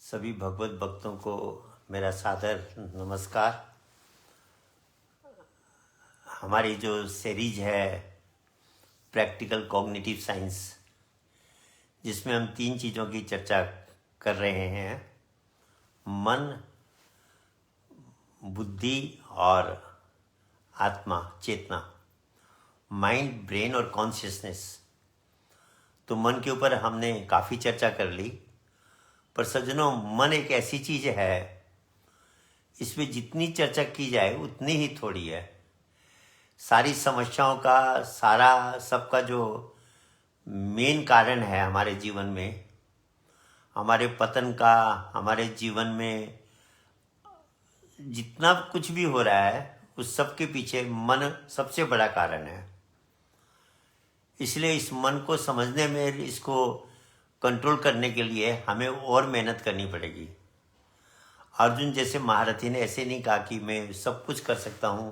सभी भगवत भक्तों को मेरा सादर नमस्कार। हमारी जो सीरीज है प्रैक्टिकल कॉग्निटिव साइंस, जिसमें हम 3 चीज़ों की चर्चा कर रहे हैं: मन, बुद्धि और आत्मा, चेतना, माइंड, ब्रेन और कॉन्शियसनेस। तो मन के ऊपर हमने काफ़ी चर्चा कर ली, पर सज्जनों, मन एक ऐसी चीज़ है, इसमें जितनी चर्चा की जाए उतनी ही थोड़ी है। सारी समस्याओं का, सारा सबका जो मेन कारण है हमारे जीवन में, हमारे पतन का, हमारे जीवन में जितना कुछ भी हो रहा है, उस सब के पीछे मन सबसे बड़ा कारण है। इसलिए इस मन को समझने में, इसको कंट्रोल करने के लिए हमें और मेहनत करनी पड़ेगी। अर्जुन जैसे महारथी ने ऐसे नहीं कहा कि मैं सब कुछ कर सकता हूँ,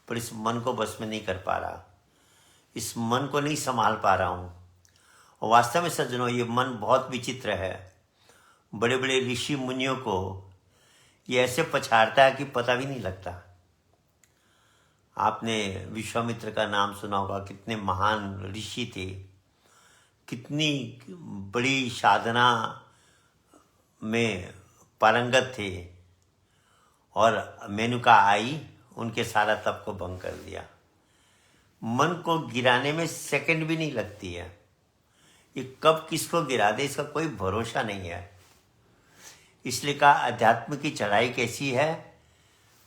पर इस मन को बस में नहीं कर पा रहा, इस मन को नहीं संभाल पा रहा हूँ। और वास्तव में सज्जनों, ये मन बहुत विचित्र है। बड़े बड़े ऋषि मुनियों को ये ऐसे पछाड़ता है कि पता भी नहीं लगता। आपने विश्वामित्र का नाम सुना होगा, कितने महान ऋषि थे, कितनी बड़ी साधना में पारंगत थे, और मेनका आई, उनके सारा तप को भंग कर दिया। मन को गिराने में सेकंड भी नहीं लगती है। ये कब किसको गिरा दे, इसका कोई भरोसा नहीं है। इसलिए कहा अध्यात्म की चढ़ाई कैसी है,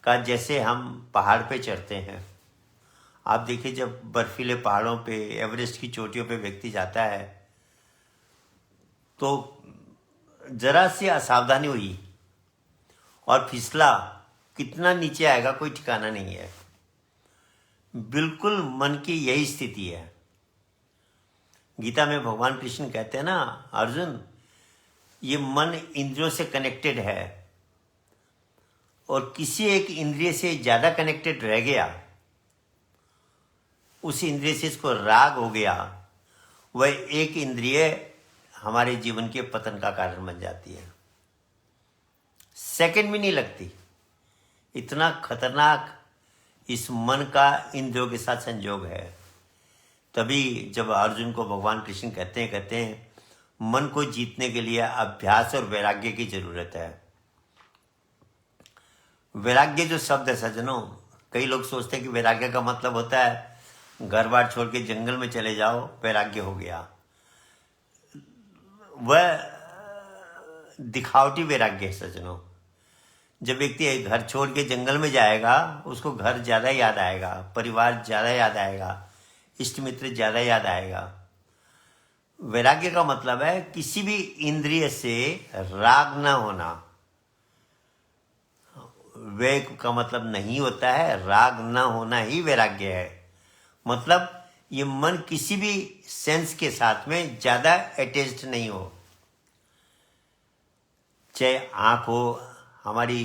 का जैसे हम पहाड़ पे चढ़ते हैं। आप देखिए, जब बर्फीले पहाड़ों पे, एवरेस्ट की चोटियों पे व्यक्ति जाता है, तो जरा सी असावधानी हुई और फिसला, कितना नीचे आएगा कोई ठिकाना नहीं है। बिल्कुल मन की यही स्थिति है। गीता में भगवान कृष्ण कहते हैं ना, अर्जुन, ये मन इंद्रियों से कनेक्टेड है, और किसी एक इंद्रिय से ज़्यादा कनेक्टेड रह गया, उस इंद्रिय से इसको राग हो गया, वह एक इंद्रिय हमारे जीवन के पतन का कारण बन जाती है। सेकंड भी नहीं लगती। इतना खतरनाक इस मन का इंद्रियों के साथ संयोग है। तभी जब अर्जुन को भगवान कृष्ण कहते हैं मन को जीतने के लिए अभ्यास और वैराग्य की जरूरत है। वैराग्य जो शब्द है सज्जनों, कई लोग सोचते हैं कि वैराग्य का मतलब होता है घर बार छोड़ के जंगल में चले जाओ, वैराग्य हो गया। वह दिखावटी वैराग्य है सज्जनों। जब व्यक्ति घर छोड़ के जंगल में जाएगा, उसको घर ज़्यादा याद आएगा, परिवार ज़्यादा याद आएगा, इष्ट मित्र ज़्यादा याद आएगा। वैराग्य का मतलब है किसी भी इंद्रिय से राग न होना। वैराग्य का मतलब नहीं होता है राग न होना ही वैराग्य है। मतलब ये मन किसी भी सेंस के साथ में ज़्यादा अटैच्ड नहीं हो। चाहे आँख हो, हमारी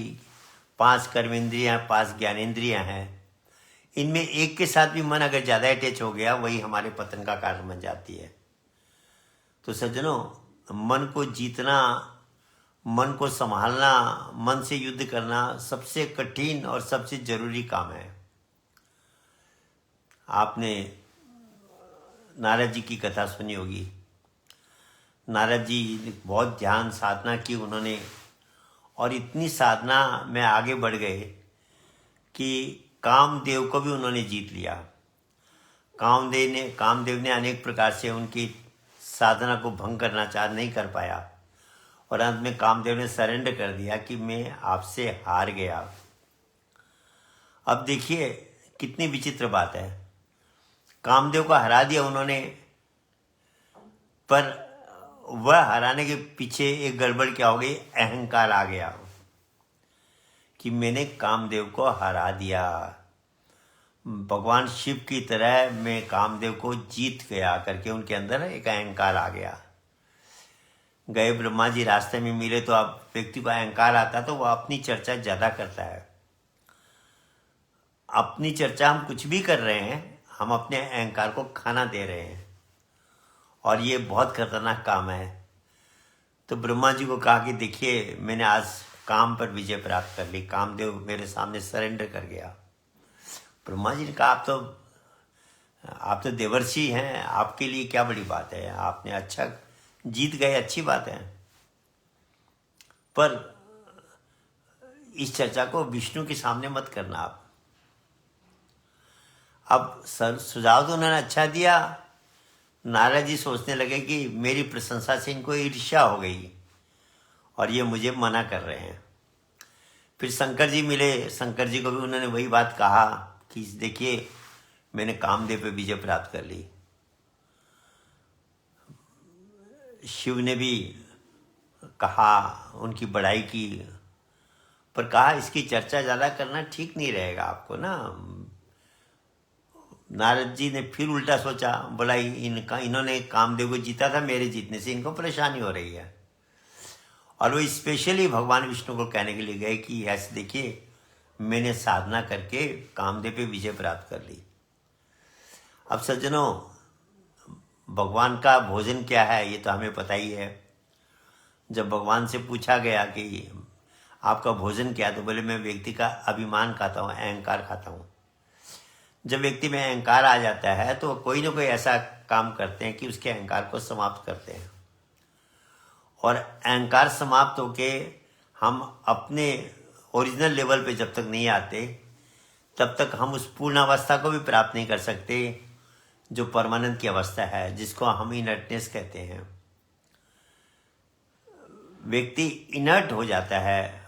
5 कर्मेंद्रियाँ, 5 ज्ञानेंद्रियाँ हैं, इनमें एक के साथ भी मन अगर ज़्यादा अटैच हो गया, वही हमारे पतन का कारण बन जाती है। तो सज्जनों, मन को जीतना, मन को संभालना, मन से युद्ध करना सबसे कठिन और सबसे जरूरी काम है। आपने नारद जी की कथा सुनी होगी। नारद जी ने बहुत ध्यान साधना की उन्होंने, और इतनी साधना में आगे बढ़ गए कि कामदेव को भी उन्होंने जीत लिया। कामदेव ने अनेक प्रकार से उनकी साधना को भंग करना नहीं कर पाया, और अंत में कामदेव ने सरेंडर कर दिया कि मैं आपसे हार गया। अब देखिए कितनी विचित्र बात है। कामदेव को हरा दिया उन्होंने, पर वह हराने के पीछे एक गड़बड़ क्या हो गई, अहंकार आ गया कि मैंने कामदेव को हरा दिया। भगवान शिव की तरह मैं कामदेव को जीत गया करके उनके अंदर एक अहंकार आ गया। गए ब्रह्मा जी रास्ते में मिले, तो अब व्यक्ति को अहंकार आता तो वह अपनी चर्चा ज़्यादा करता है। अपनी चर्चा हम कुछ भी कर रहे हैं, हम अपने अहंकार को खाना दे रहे हैं, और ये बहुत खतरनाक काम है। तो ब्रह्मा जी को कहा कि देखिए मैंने आज काम पर विजय प्राप्त कर ली, कामदेव मेरे सामने सरेंडर कर गया। ब्रह्मा जी ने कहा आप तो देवर्षि हैं, आपके लिए क्या बड़ी बात है, आपने अच्छा जीत गए, अच्छी बात है। पर इस चर्चा को विष्णु के सामने मत करना आप। अब सर सुझाव तो उन्होंने अच्छा दिया। नारद जी सोचने लगे कि मेरी प्रशंसा से इनको ईर्ष्या हो गई और ये मुझे मना कर रहे हैं। फिर शंकर जी मिले, शंकर जी को भी उन्होंने वही बात कहा कि देखिए मैंने कामदेव पे विजय प्राप्त कर ली। शिव ने भी कहा, उनकी बड़ाई की, पर कहा इसकी चर्चा ज़्यादा करना ठीक नहीं रहेगा आपको ना। नारद जी ने फिर उल्टा सोचा, बोला इन्होंने कामदेव को जीता था, मेरे जीतने से इनको परेशानी हो रही है। और वो स्पेशली भगवान विष्णु को कहने के लिए गए कि ऐसे देखिए मैंने साधना करके कामदेव पे विजय प्राप्त कर ली। अब सज्जनों, भगवान का भोजन क्या है ये तो हमें पता ही है। जब भगवान से पूछा गया कि आपका भोजन क्या, तो बोले मैं व्यक्ति का अभिमान खाता हूँ, अहंकार खाता हूँ। जब व्यक्ति में अहंकार आ जाता है तो कोई ना कोई ऐसा काम करते हैं कि उसके अहंकार को समाप्त करते हैं, और अहंकार समाप्त होके हम अपने ओरिजिनल लेवल पे जब तक नहीं आते तब तक हम उस पूर्ण अवस्था को भी प्राप्त नहीं कर सकते जो परमानेंट की अवस्था है, जिसको हम इनर्टनेस कहते हैं। व्यक्ति इनर्ट हो जाता है,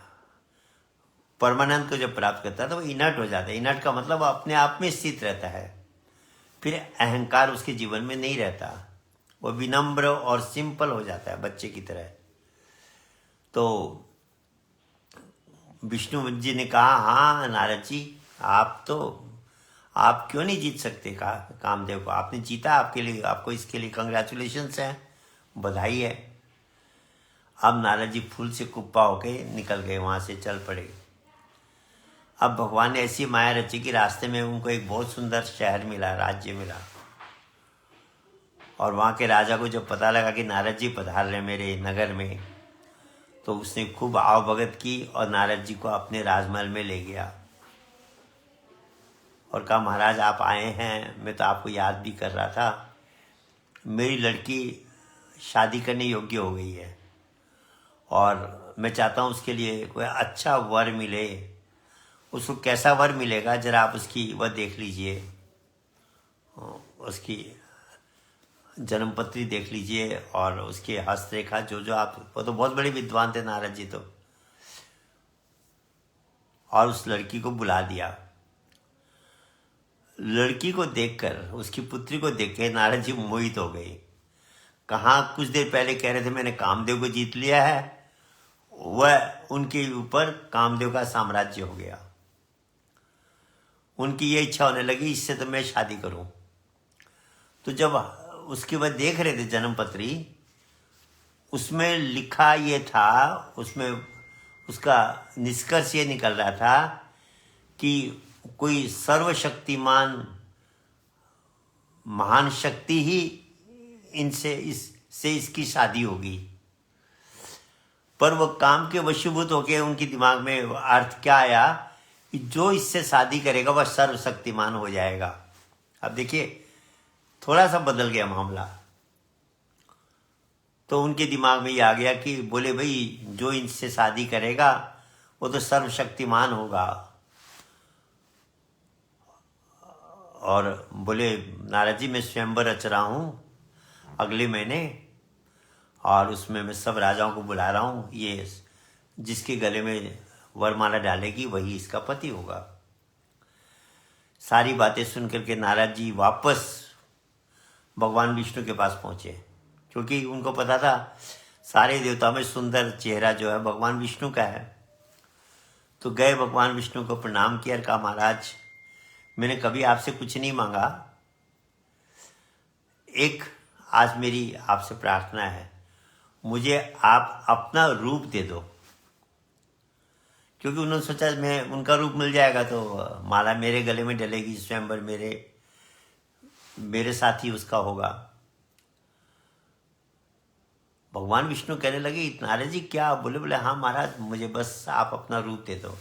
परमानेंट को जब प्राप्त करता है तो वो इनर्ट हो जाता है। इनर्ट का मतलब अपने आप में स्थित रहता है, फिर अहंकार उसके जीवन में नहीं रहता, वो विनम्र और सिंपल हो जाता है, बच्चे की तरह। तो विष्णु जी ने कहा, हाँ नारद जी, आप क्यों नहीं जीत सकते कामदेव को, आपने जीता, आपके लिए, आपको इसके लिए कंग्रेचुलेशंस है, बधाई है। अब नारद जी फूल से कुप्पा होके निकल गए, वहां से चल पड़े। अब भगवान ने ऐसी माया रची कि रास्ते में उनको एक बहुत सुंदर शहर मिला, राज्य मिला, और वहाँ के राजा को जब पता लगा कि नारद जी पधार रहे मेरे नगर में, तो उसने खूब आवभगत की और नारद जी को अपने राजमहल में ले गया और कहा, महाराज आप आए हैं, मैं तो आपको याद भी कर रहा था, मेरी लड़की शादी करने योग्य हो गई है और मैं चाहता हूँ उसके लिए कोई अच्छा वर मिले। उसको कैसा वर मिलेगा जरा आप उसकी वह देख लीजिए, उसकी जन्मपत्री देख लीजिए और उसके हस्तरेखा जो आप, वो तो बहुत बड़े विद्वान थे नारद जी तो। और उस लड़की को बुला दिया। लड़की को देखकर, उसकी पुत्री को देख के नारद जी मोहित हो गए। कहाँ कुछ देर पहले कह रहे थे मैंने कामदेव को जीत लिया है, वह उनके ऊपर कामदेव का साम्राज्य हो गया। उनकी ये इच्छा होने लगी इससे तो मैं शादी करूं। तो जब उसके बाद देख रहे थे जन्मपत्री, उसमें लिखा ये था, उसमें उसका निष्कर्ष ये निकल रहा था कि कोई सर्वशक्तिमान महान शक्ति ही इससे इसकी शादी होगी। पर वो काम के वशीभूत होके उनके दिमाग में अर्थ क्या आया कि जो इससे शादी करेगा वह सर्वशक्तिमान हो जाएगा। अब देखिए थोड़ा सा बदल गया मामला। तो उनके दिमाग में ये आ गया कि बोले भाई जो इनसे शादी करेगा वो तो सर्वशक्तिमान होगा। और बोले नारद जी मैं स्वयंवर रच रहा हूँ अगले महीने, और उसमें मैं सब राजाओं को बुला रहा हूँ, ये जिसके गले में वरमाला डालेगी वही इसका पति होगा। सारी बातें सुन करके नारद जी वापस भगवान विष्णु के पास पहुंचे, क्योंकि उनको पता था सारे देवताओं में सुंदर चेहरा जो है भगवान विष्णु का है। तो गए भगवान विष्णु को प्रणाम किया और कहा, महाराज मैंने कभी आपसे कुछ नहीं मांगा, एक आज मेरी आपसे प्रार्थना है, मुझे आप अपना रूप दे दो। क्योंकि उन्होंने सोचा मैं उनका रूप मिल जाएगा तो माला मेरे गले में डलेगी, स्वयंवर मेरे साथ ही उसका होगा। भगवान विष्णु कहने लगे, नारद जी क्या? बोले बोले हाँ महाराज, मुझे बस आप अपना रूप दे दो।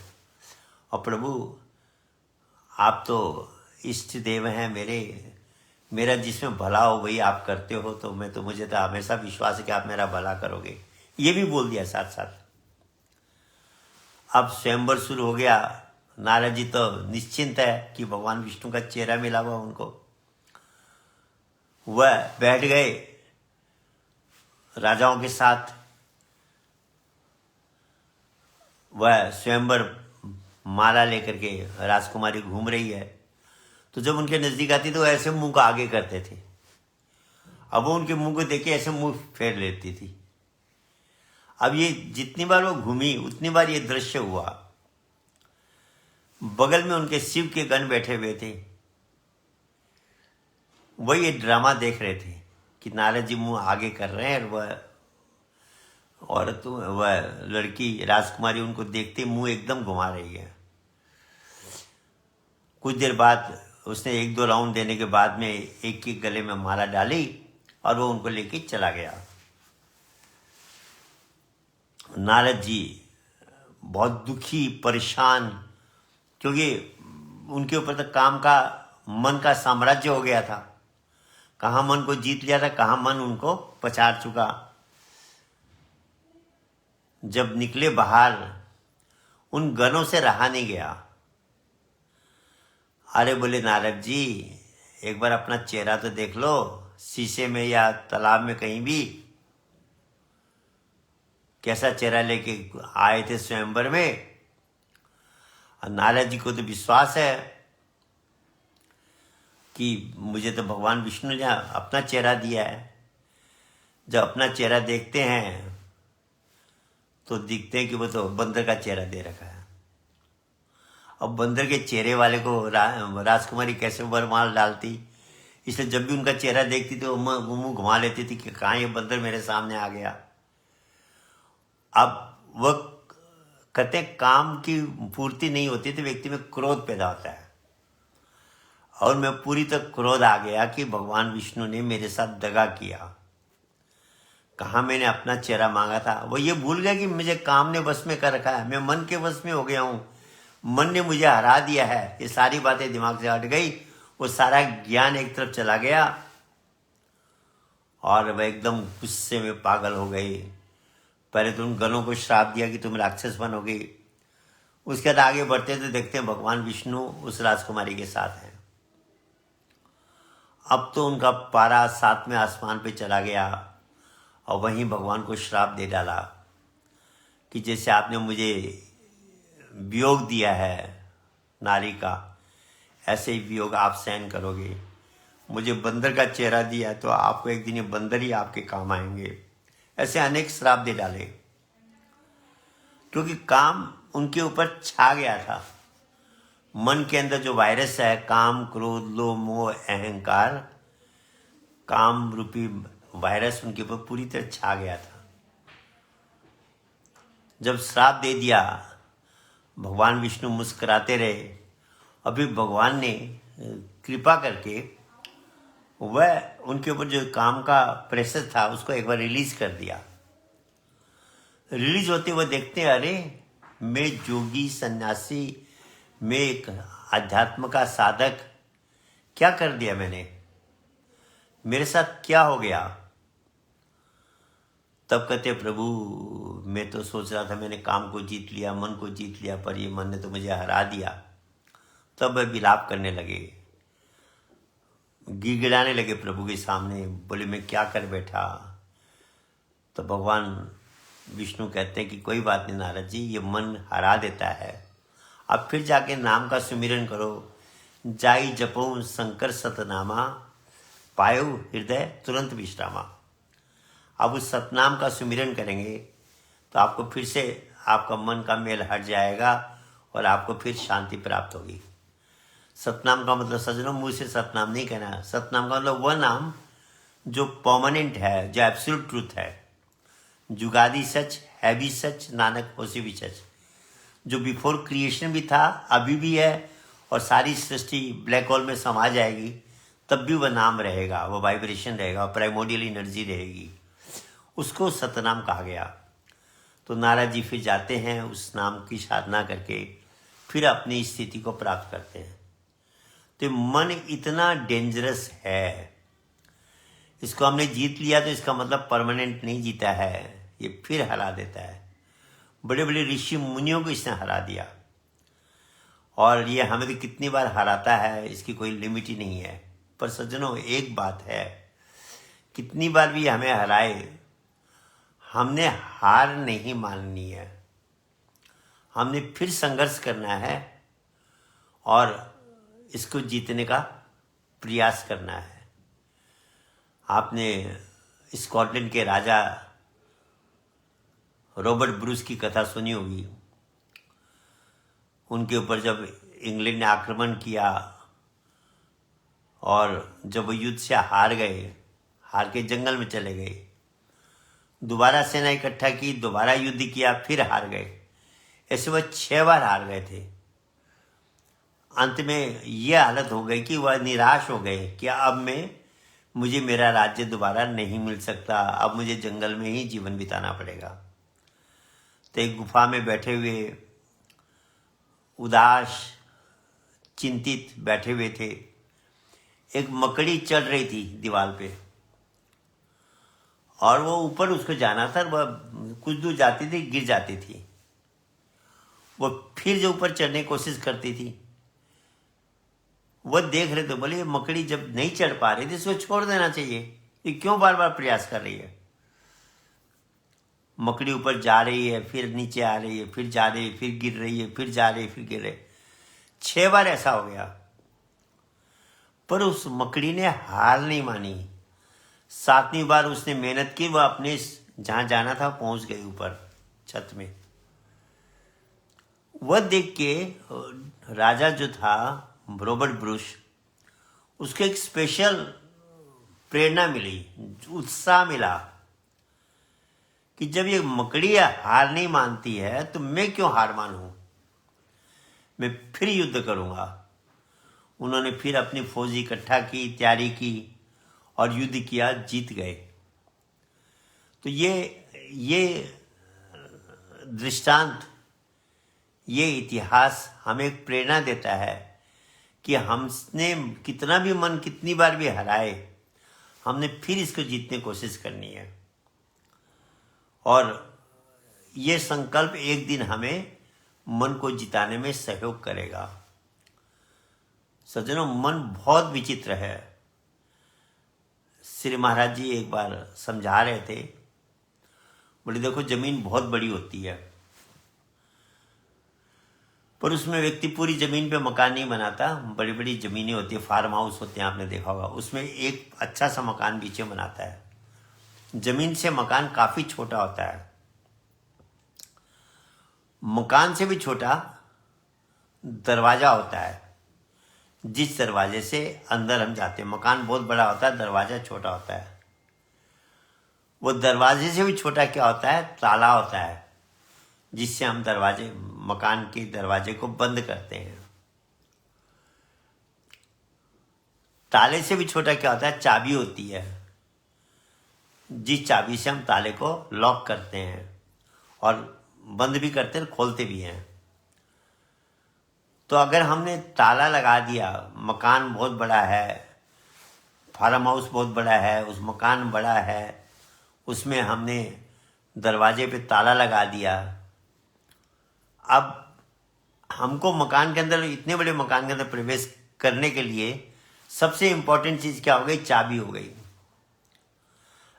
और प्रभु आप तो इष्ट देव हैं मेरे, मेरा जिसमें भला हो वही आप करते हो, तो मुझे तो हमेशा विश्वास है कि आप मेरा भला करोगे। ये भी बोल दिया साथ साथ। अब स्वयंवर शुरू हो गया। नारद जी तो निश्चिंत है कि भगवान विष्णु का चेहरा मिला हुआ उनको। वह बैठ गए राजाओं के साथ। वह स्वयंवर माला लेकर के राजकुमारी घूम रही है, तो जब उनके नजदीक आती तो ऐसे मुंह को आगे करते थे। अब वो उनके मुंह को देखे ऐसे मुंह फेर लेती थी। अब ये जितनी बार वो घूमी उतनी बार ये दृश्य हुआ। बगल में उनके शिव के गण बैठे हुए थे, वही ये ड्रामा देख रहे थे कि नारद जी मुंह आगे कर रहे हैं, और वह औरत, वह लड़की राजकुमारी उनको देखते मुंह एकदम घुमा रही है। कुछ देर बाद उसने 1-2 राउंड देने के बाद में एक के गले में माला डाली और वो उनको लेके चला गया। नारद जी बहुत दुखी परेशान, क्योंकि उनके ऊपर तो काम का मन का साम्राज्य हो गया था। कहाँ मन को जीत लिया था, कहाँ मन उनको पछाड़ चुका। जब निकले बाहर, उन गणों से रहा नहीं गया। अरे बोले नारद जी, एक बार अपना चेहरा तो देख लो, शीशे में या तालाब में कहीं भी। कैसा चेहरा लेके आए थे स्वयंवर में। और नारद जी को तो विश्वास है कि मुझे तो भगवान विष्णु ने अपना चेहरा दिया है। जब अपना चेहरा देखते हैं तो दिखते हैं कि वो तो बंदर का चेहरा दे रखा है। अब बंदर के चेहरे वाले को राजकुमारी कैसे वरमाल डालती, इसलिए जब भी उनका चेहरा देखती तो वो मुंह घुमा लेती थी कि कहाँ ये बंदर मेरे सामने आ गया। अब वह कहते हैं काम की पूर्ति नहीं होती तो व्यक्ति में क्रोध पैदा होता है, और मैं पूरी तक क्रोध आ गया कि भगवान विष्णु ने मेरे साथ दगा किया। कहाँ मैंने अपना चेहरा मांगा था। वो ये भूल गया कि मुझे काम ने वश में कर रखा है, मैं मन के वश में हो गया हूँ, मन ने मुझे हरा दिया है। ये सारी बातें दिमाग से हट गई, वो सारा ज्ञान एक तरफ चला गया और वह एकदम गुस्से में पागल हो गई। पहले तो उन गणों को श्राप दिया कि तुम राक्षस बनोगे। उसके बाद आगे बढ़ते तो देखते हैं भगवान विष्णु उस राजकुमारी के साथ हैं। अब तो उनका पारा 7वें आसमान पे चला गया और वहीं भगवान को श्राप दे डाला कि जैसे आपने मुझे वियोग दिया है नारी का, ऐसे ही वियोग आप सहन करोगे। मुझे बंदर का चेहरा दिया तो आपको एक दिन ये बंदर ही आपके काम आएंगे। ऐसे अनेक श्राप दे डाले, क्योंकि काम उनके ऊपर छा गया था। मन के अंदर जो वायरस है, काम क्रोध लोभ मोह अहंकार, काम रूपी वायरस उनके ऊपर पूरी तरह छा गया था। जब श्राप दे दिया, भगवान विष्णु मुस्कुराते रहे। अभी भगवान ने कृपा करके वह उनके ऊपर जो काम का प्रेशर था उसको एक बार रिलीज कर दिया। रिलीज होते हुए देखते हैं, अरे मैं जोगी सन्यासी, मैं एक अध्यात्म का साधक, क्या कर दिया मैंने, मेरे साथ क्या हो गया। तब कहते प्रभु मैं तो सोच रहा था मैंने काम को जीत लिया, मन को जीत लिया, पर ये मन ने तो मुझे हरा दिया। तब वह विलाप करने लगे, गिड़गिड़ाने लगे प्रभु के सामने, बोले मैं क्या कर बैठा। तो भगवान विष्णु कहते हैं कि कोई बात नहीं नारद जी, ये मन हरा देता है, अब फिर जाके नाम का सुमिरन करो। जाई जपो शंकर सतनामा, पायो हृदय तुरंत विश्रामा। अब उस सतनाम का सुमिरन करेंगे तो आपको फिर से आपका मन का मेल हट जाएगा और आपको फिर शांति प्राप्त होगी। सतनाम का मतलब सजनों मुंह से सतनाम नहीं कहना। सतनाम का मतलब वह नाम जो परमानेंट है, जो एब्सोल्यूट ट्रूथ है। जुगादी सच है भी सच, नानक होसी भी सच। जो बिफोर क्रिएशन भी था, अभी भी है, और सारी सृष्टि ब्लैक होल में समा जाएगी तब भी वह नाम रहेगा, वह वाइब्रेशन रहेगा, प्राइमोडियल एनर्जी रहेगी। उसको सतनाम कहा गया। तो नारद जी फिर जाते हैं, उस नाम की साधना करके फिर अपनी स्थिति को प्राप्त करते हैं। तो मन इतना डेंजरस है, इसको हमने जीत लिया तो इसका मतलब परमानेंट नहीं जीता है, ये फिर हरा देता है। बड़े बड़े ऋषि मुनियों को इसने हरा दिया, और ये हमें तो कितनी बार हराता है, इसकी कोई लिमिट ही नहीं है। पर सज्जनों, एक बात है, कितनी बार भी हमें हराए, हमने हार नहीं माननी है, हमने फिर संघर्ष करना है और इसको जीतने का प्रयास करना है। आपने स्कॉटलैंड के राजा रॉबर्ट ब्रूस की कथा सुनी होगी। उनके ऊपर जब इंग्लैंड ने आक्रमण किया और जब वो युद्ध से हार गए, हार के जंगल में चले गए, दोबारा सेना इकट्ठा की, दोबारा युद्ध किया, फिर हार गए। ऐसे वह 6 बार हार गए थे। अंत में यह हालत हो गई कि वह निराश हो गए कि अब मुझे मेरा राज्य दोबारा नहीं मिल सकता, अब मुझे जंगल में ही जीवन बिताना पड़ेगा। तो एक गुफा में बैठे हुए, उदास, चिंतित बैठे हुए थे। एक मकड़ी चढ़ रही थी दीवार पे, और वो ऊपर उसको जाना था, वह कुछ दूर जाती थी, गिर जाती थी। वो फिर जो ऊपर चढ़ने की कोशिश करती थी, वह देख रहे थे, बोले ये मकड़ी जब नहीं चढ़ पा रही थी, इसको छोड़ देना चाहिए, ये क्यों बार बार प्रयास कर रही है। मकड़ी ऊपर जा रही है, फिर नीचे आ रही है, फिर जा रही है, फिर गिर रही है, फिर जा रही है, फिर गिर रही है। 6 बार ऐसा हो गया, पर उस मकड़ी ने हार नहीं मानी। 7वीं बार उसने मेहनत की, वह अपने जहां जाना था पहुंच गई ऊपर छत में। वह देख के राजा जो था रॉबर्ट ब्रूस, उसको एक स्पेशल प्रेरणा मिली, उत्साह मिला कि जब ये मकड़ी हार नहीं मानती है तो मैं क्यों हार मानूं, मैं फिर युद्ध करूंगा। उन्होंने फिर अपनी फौज इकट्ठा की, तैयारी की और युद्ध किया, जीत गए। तो ये दृष्टांत, ये इतिहास हमें एक प्रेरणा देता है कि हमने कितना भी मन कितनी बार भी हराए, हमने फिर इसको जीतने की कोशिश करनी है। और ये संकल्प एक दिन हमें मन को जिताने में सहयोग करेगा। सज्जनों, मन बहुत विचित्र है। श्री महाराज जी एक बार समझा रहे थे, बोले देखो जमीन बहुत बड़ी होती है, पर उसमें व्यक्ति पूरी जमीन पे मकान नहीं बनाता। बड़ी बड़ी जमीनें होती है, फार्म हाउस होते हैं, आपने देखा होगा, उसमें एक अच्छा सा मकान बीच में बनाता है। जमीन से मकान काफी छोटा होता है। मकान से भी छोटा दरवाजा होता है, जिस दरवाजे से अंदर हम जाते हैं। मकान बहुत बड़ा होता है, दरवाजा छोटा होता है। वो दरवाजे से भी छोटा क्या होता है, ताला होता है, जिससे हम मकान के दरवाजे को बंद करते हैं। ताले से भी छोटा क्या होता है, चाबी होती है, जिस चाबी से हम ताले को लॉक करते हैं और बंद भी करते हैं, खोलते भी हैं। तो अगर हमने ताला लगा दिया, मकान बहुत बड़ा है, फार्म हाउस बहुत बड़ा है, उस मकान बड़ा है, उसमें हमने दरवाजे पे ताला लगा दिया, अब हमको मकान के अंदर, इतने बड़े मकान के अंदर प्रवेश करने के लिए सबसे इंपॉर्टेंट चीज क्या हो गई, चाबी हो गई।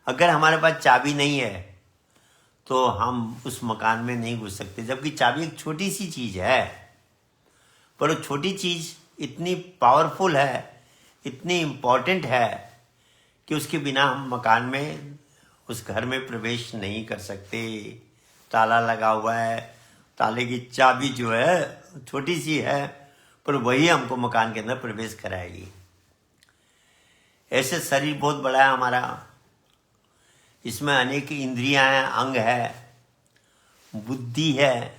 अगर हमारे पास चाबी नहीं है तो हम उस मकान में नहीं घुस सकते। जबकि चाबी एक छोटी सी चीज है, पर वो छोटी चीज इतनी पावरफुल है, इतनी इंपॉर्टेंट है कि उसके बिना हम मकान में, उस घर में प्रवेश नहीं कर सकते। ताला लगा हुआ है, ताले की चाबी जो है छोटी सी है, पर वही हमको मकान के अंदर प्रवेश कराएगी। ऐसे शरीर बहुत बड़ा है हमारा, इसमें अनेक इंद्रियां हैं, अंग है, बुद्धि है,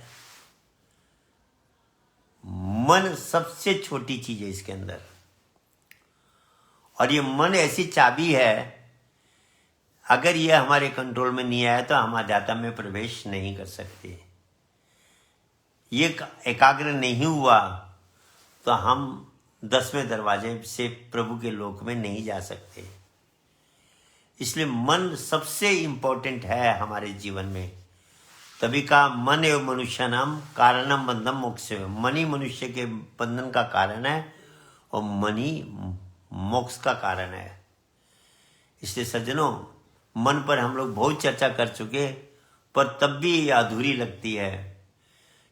मन सबसे छोटी चीज है इसके अंदर। और ये मन ऐसी चाबी है, अगर ये हमारे कंट्रोल में नहीं आया तो हम अध्यात्म में प्रवेश नहीं कर सकते। ये एकाग्र नहीं हुआ तो हम 10वें दरवाजे से प्रभु के लोक में नहीं जा सकते। इसलिए मन सबसे इंपॉर्टेंट है हमारे जीवन में। तभी का मन एवं मनुष्य नाम कारणम बंधम मोक्ष। मन ही मनुष्य के बंधन का कारण है और मन ही मोक्ष का कारण है। इसलिए सज्जनों, मन पर हम लोग बहुत चर्चा कर चुके, पर तब भी ये अधूरी लगती है,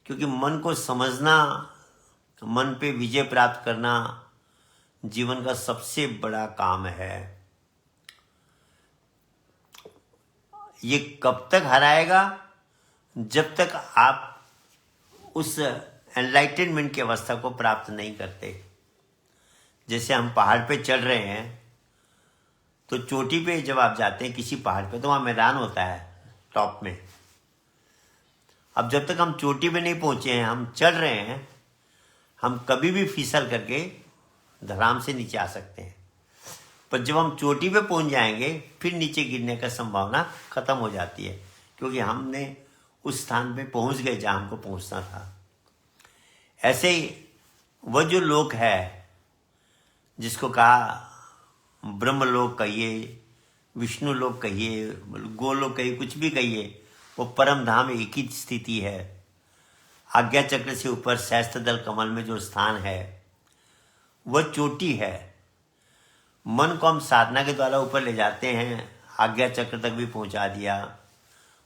क्योंकि मन को समझना, मन पे विजय प्राप्त करना जीवन का सबसे बड़ा काम है। ये कब तक हराएगा? जब तक आप उस एनलाइटनमेंट की अवस्था को प्राप्त नहीं करते। जैसे हम पहाड़ पे चढ़ रहे हैं, तो चोटी पे जब आप जाते हैं किसी पहाड़ पे, तो वहाँ मैदान होता है टॉप में। अब जब तक हम चोटी पे नहीं पहुंचे हैं, हम चढ़ रहे हैं, हम कभी भी फिसल करके धड़ाम से नीचे आ सकते हैं। पर जब हम चोटी पे पहुंच जाएंगे, फिर नीचे गिरने का संभावना खत्म हो जाती है, क्योंकि हमने उस स्थान पे पहुंच गए जहां हमको पहुंचना था। ऐसे ही वह जो लोक है, जिसको कहा ब्रह्मलोक कहिए, विष्णु लोक कहिए, गोलोक कहिए, कुछ भी कहिए, वो परम धाम एक ही स्थिति है। आज्ञा चक्र से ऊपर सहस्त्र दल कमल में जो स्थान है, वह चोटी है। मन को हम साधना के द्वारा ऊपर ले जाते हैं, आज्ञा चक्र तक भी पहुंचा दिया,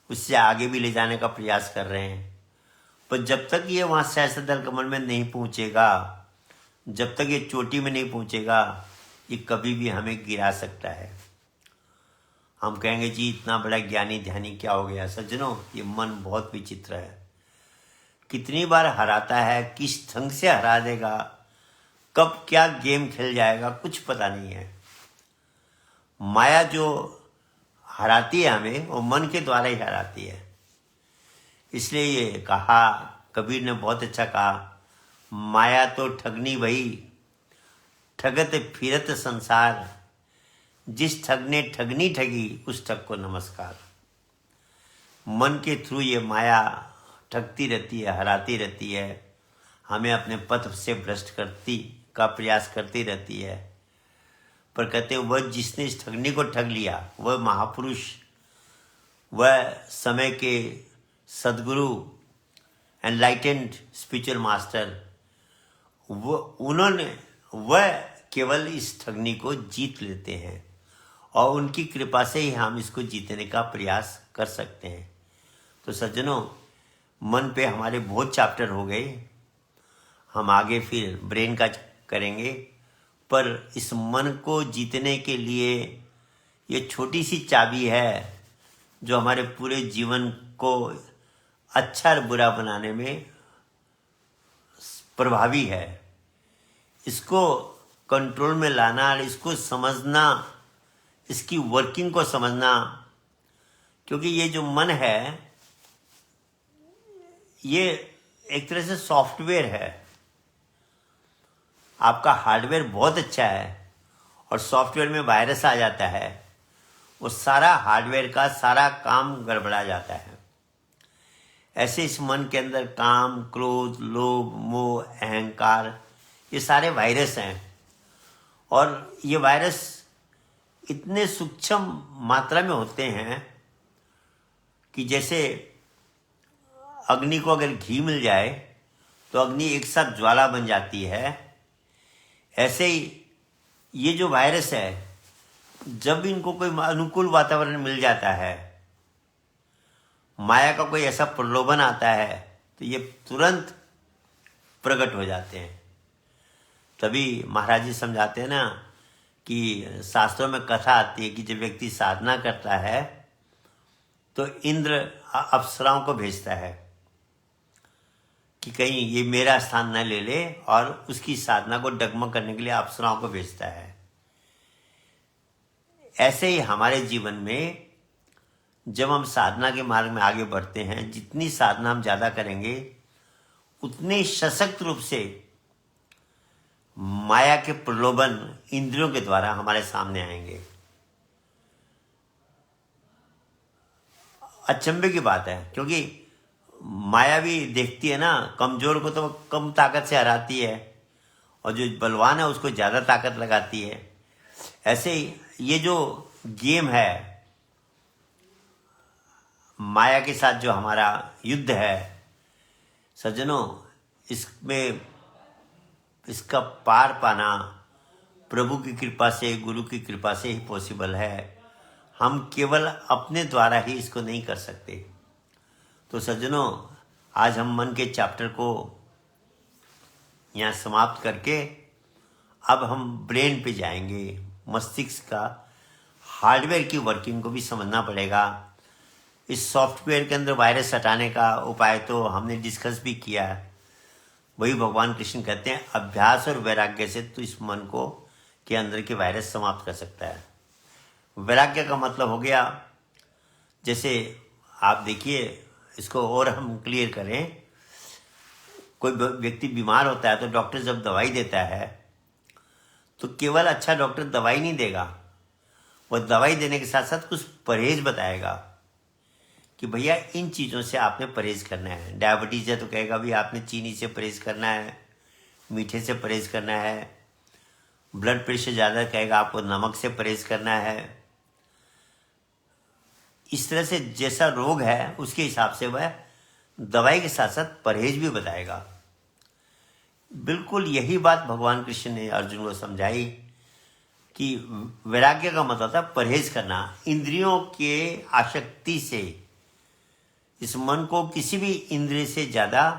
उससे आगे भी ले जाने का प्रयास कर रहे हैं। पर जब तक ये वहाँ सहस्त्र दल कमल में नहीं पहुंचेगा, जब तक ये चोटी में नहीं पहुंचेगा, ये कभी भी हमें गिरा सकता है। हम कहेंगे जी इतना बड़ा ज्ञानी ध्यानी क्या हो गया? सज्जनों, ये मन बहुत विचित्र है। कितनी बार हराता है, किस ढंग से हरा देगा, कब क्या गेम खेल जाएगा, कुछ पता नहीं है। माया जो हराती है हमें, वो मन के द्वारा ही हराती है। इसलिए ये कहा, कबीर ने बहुत अच्छा कहा, माया तो ठगनी भई, ठगत फिरत संसार, जिस ठग ने ठगनी ठगी, उस ठग को नमस्कार। मन के थ्रू ये माया ठगती रहती है, हराती रहती है, हमें अपने पथ से भ्रष्ट करती का प्रयास करती रहती है। पर कहते हैं वह जिसने इस ठगनी को ठग लिया, वह महापुरुष, वह समय के सदगुरु, एनलाइटेंड स्पिरिचुअल मास्टर, वह केवल इस ठगनी को जीत लेते हैं, और उनकी कृपा से ही हम इसको जीतने का प्रयास कर सकते हैं। तो सज्जनों, मन पे हमारे बहुत चैप्टर हो गए, हम आगे फिर ब्रेन का करेंगे। पर इस मन को जीतने के लिए ये छोटी सी चाबी है जो हमारे पूरे जीवन को अच्छा और बुरा बनाने में प्रभावी है। इसको कंट्रोल में लाना और इसको समझना, इसकी वर्किंग को समझना, क्योंकि ये जो मन है ये एक तरह से सॉफ्टवेयर है। आपका हार्डवेयर बहुत अच्छा है और सॉफ्टवेयर में वायरस आ जाता है, वो सारा हार्डवेयर का सारा काम गड़बड़ा जाता है। ऐसे इस मन के अंदर काम, क्रोध, लोभ, मोह, अहंकार, ये सारे वायरस हैं। और ये वायरस इतने सूक्ष्म मात्रा में होते हैं कि जैसे अग्नि को अगर घी मिल जाए तो अग्नि एक साथ ज्वाला बन जाती है। ऐसे ही ये जो वायरस है, जब इनको कोई अनुकूल वातावरण मिल जाता है, माया का कोई ऐसा प्रलोभन आता है, तो ये तुरंत प्रकट हो जाते हैं। तभी महाराज जी समझाते हैं ना कि शास्त्रों में कथा आती है कि जब व्यक्ति साधना करता है तो इंद्र अप्सराओं को भेजता है कि कहीं ये मेरा स्थान न ले ले, और उसकी साधना को डगमग करने के लिए अप्सराओं को भेजता है। ऐसे ही हमारे जीवन में जब हम साधना के मार्ग में आगे बढ़ते हैं, जितनी साधना हम ज़्यादा करेंगे उतने सशक्त रूप से माया के प्रलोभन इंद्रियों के द्वारा हमारे सामने आएंगे। अचंभे की बात है, क्योंकि माया भी देखती है ना, कमजोर को तो कम ताकत से हराती है और जो बलवान है उसको ज़्यादा ताकत लगाती है। ऐसे ही ये जो गेम है माया के साथ, जो हमारा युद्ध है सज्जनों, इसमें इसका पार पाना प्रभु की कृपा से, गुरु की कृपा से ही पॉसिबल है। हम केवल अपने द्वारा ही इसको नहीं कर सकते। तो सज्जनों, आज हम मन के चैप्टर को यहाँ समाप्त करके अब हम ब्रेन पे जाएंगे। मस्तिष्क का हार्डवेयर की वर्किंग को भी समझना पड़ेगा। इस सॉफ्टवेयर के अंदर वायरस हटाने का उपाय तो हमने डिस्कस भी किया है। वही भगवान कृष्ण कहते हैं, अभ्यास और वैराग्य से तो इस मन को के अंदर के वायरस समाप्त कर सकता है। वैराग्य का मतलब हो गया, जैसे आप देखिए, इसको और हम क्लियर करें, कोई व्यक्ति बीमार होता है तो डॉक्टर जब दवाई देता है तो केवल अच्छा डॉक्टर दवाई नहीं देगा, वो दवाई देने के साथ साथ कुछ परहेज बताएगा कि भैया इन चीज़ों से आपने परहेज करना है। डायबिटीज़ है तो कहेगा भी आपने चीनी से परहेज करना है, मीठे से परहेज करना है। ब्लड प्रेशर ज़्यादा कहेगा आपको नमक से परहेज करना है। इस तरह से जैसा रोग है उसके हिसाब से वह दवाई के साथ साथ परहेज भी बताएगा। बिल्कुल यही बात भगवान कृष्ण ने अर्जुन को समझाई कि वैराग्य का मतलब था परहेज करना, इंद्रियों के आसक्ति से इस मन को किसी भी इंद्रिय से ज़्यादा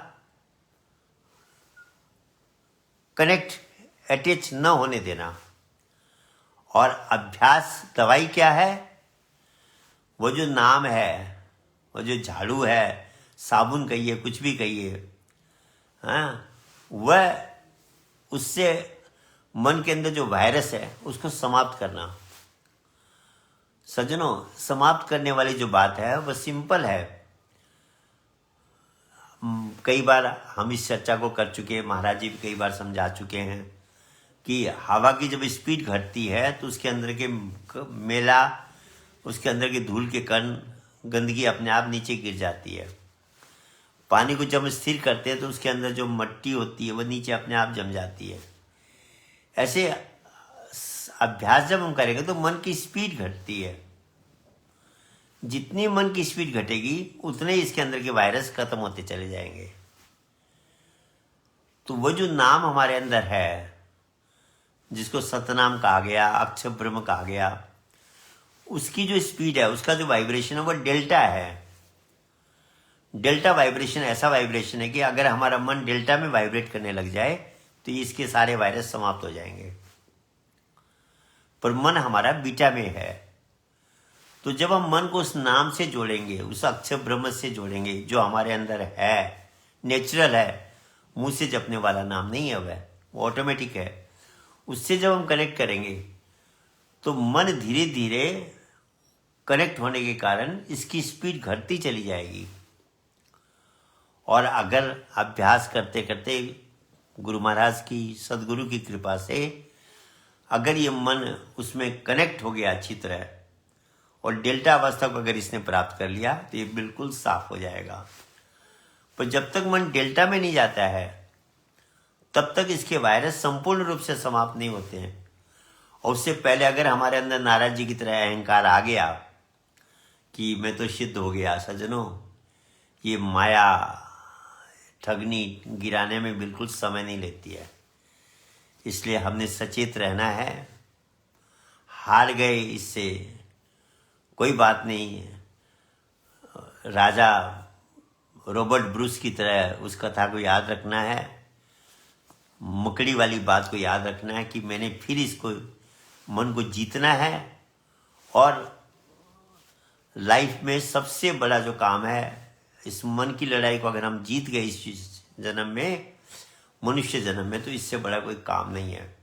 कनेक्ट, अटैच न होने देना। और अभ्यास दवाई क्या है? वो जो नाम है, वो जो झाड़ू है, साबुन कहिए, कुछ भी कहिए, हाँ, वह उससे मन के अंदर जो वायरस है उसको समाप्त करना। सज्जनों, समाप्त करने वाली जो बात है वह सिंपल है। कई बार हम इस चर्चा को कर चुके हैं, महाराज जी भी कई बार समझा चुके हैं कि हवा की जब स्पीड घटती है तो उसके अंदर के मेला, उसके अंदर के धूल के कण, गंदगी अपने आप नीचे गिर जाती है। पानी को जब स्थिर करते हैं तो उसके अंदर जो मट्टी होती है वह नीचे अपने आप जम जाती है। ऐसे अभ्यास जब हम करेंगे तो मन की स्पीड घटती है। जितनी मन की स्पीड घटेगी उतने ही इसके अंदर के वायरस खत्म होते चले जाएंगे। तो वो जो नाम हमारे अंदर है, जिसको सतनाम कहा गया, अक्षर ब्रह्म कहा गया, उसकी जो स्पीड है, उसका जो वाइब्रेशन है वो डेल्टा है। डेल्टा वाइब्रेशन ऐसा वाइब्रेशन है कि अगर हमारा मन डेल्टा में वाइब्रेट करने लग जाए तो इसके सारे वायरस समाप्त हो जाएंगे। पर मन हमारा बीटा में है। तो जब हम मन को उस नाम से जोड़ेंगे, उस अक्षर ब्रह्म से जोड़ेंगे जो हमारे अंदर है, नेचुरल है, मुंह से जपने वाला नाम नहीं है, वह वो ऑटोमेटिक है। उससे जब हम कनेक्ट करेंगे तो मन धीरे धीरे कनेक्ट होने के कारण इसकी स्पीड घटती चली जाएगी। और अगर अभ्यास करते करते गुरु महाराज की, सदगुरु की कृपा से अगर ये मन उसमें कनेक्ट हो गया अच्छी तरह और डेल्टा अवस्था को अगर इसने प्राप्त कर लिया तो ये बिल्कुल साफ हो जाएगा। पर जब तक मन डेल्टा में नहीं जाता है तब तक इसके वायरस संपूर्ण रूप से समाप्त नहीं होते हैं। और उससे पहले अगर हमारे अंदर नाराज जी की तरह अहंकार आ गया कि मैं तो सिद्ध हो गया, सज्जनों, ये माया ठगनी गिराने में बिल्कुल समय नहीं लेती है। इसलिए हमने सचेत रहना है। हार गए इससे कोई बात नहीं है। राजा रॉबर्ट ब्रूस की तरह उस कथा को याद रखना है, मकड़ी वाली बात को याद रखना है कि मैंने फिर इसको मन को जीतना है। और लाइफ में सबसे बड़ा जो काम है, इस मन की लड़ाई को अगर हम जीत गए इस जन्म में, मनुष्य जन्म में, तो इससे बड़ा कोई काम नहीं है।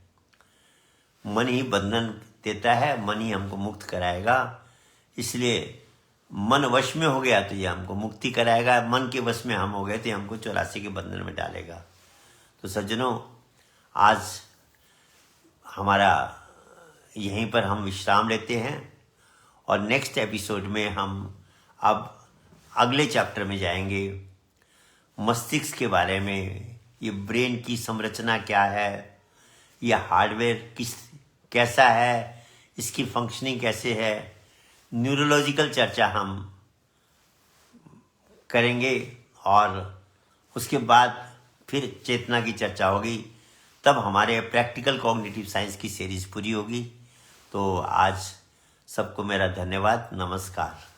मन ही बंधन देता है, मन ही हमको मुक्त कराएगा। इसलिए मन वश में हो गया तो ये हमको मुक्ति कराएगा, मन के वश में हम हो गए तो ये हमको 84 के बंधन में डालेगा। तो सज्जनों, आज हमारा यहीं पर हम विश्राम लेते हैं और नेक्स्ट एपिसोड में हम अब अगले चैप्टर में जाएंगे मस्तिष्क के बारे में। ये ब्रेन की संरचना क्या है, ये हार्डवेयर कैसा है, इसकी फंक्शनिंग कैसे है, न्यूरोलॉजिकल चर्चा हम करेंगे। और उसके बाद फिर चेतना की चर्चा होगी, तब हमारे प्रैक्टिकल कॉग्निटिव साइंस की सीरीज पूरी होगी। तो आज सबको मेरा धन्यवाद, नमस्कार।